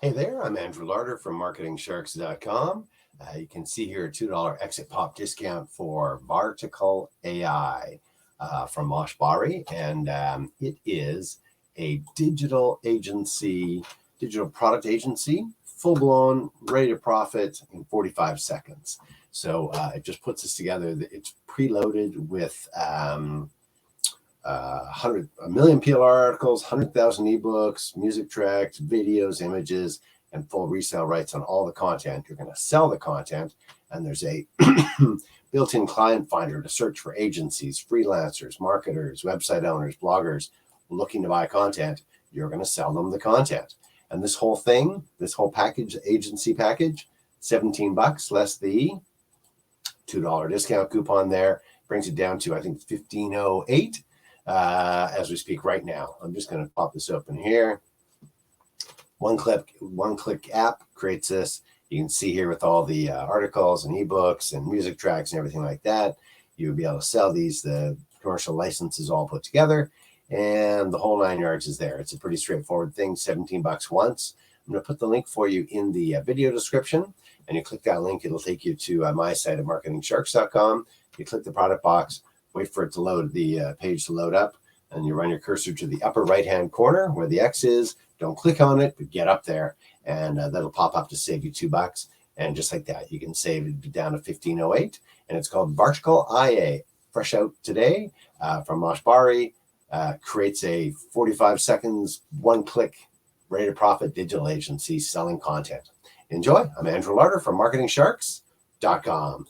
Hey there, I'm Andrew Larder from MarketingSharks.com. You can see here a $2 exit pop discount for VarTicalAI from Mosh Bari, and it is a digital product agency, full-blown, ready to profit in 45 seconds. So it just puts us together. It's preloaded with a million PLR articles, 100,000 ebooks, music tracks, videos, images, and full resale rights on all the content. You're going to sell the content, and there's a built-in client finder to search for agencies, freelancers, marketers, website owners, bloggers looking to buy content. You're going to sell them the content. And this whole thing, this whole package, agency package, $17 less the $2 discount coupon there, brings it down to, I think, $15.08. As we speak right now. I'm just going to pop this open here. One click app creates this. You can see here with all the articles and ebooks and music tracks and everything like that. You'll be able to sell these, the commercial licenses all put together, and the whole 9 yards is there. It's a pretty straightforward thing, $17 once. I'm going to put the link for you in the video description, and you click that link. It'll take you to my site at MarketingSharks.com. You click the product box, wait for it to load, the page to load up, and you run your cursor to the upper right-hand corner where the X is. Don't click on it, but get up there, and that'll pop up to save you $2. And just like that, you can save it down to $15.08. And it's called VarTicalAI, fresh out today from Mosh Bari. Creates a 45 seconds, one-click, ready to profit digital agency selling content. Enjoy. I'm Andrew Larder from MarketingSharks.com.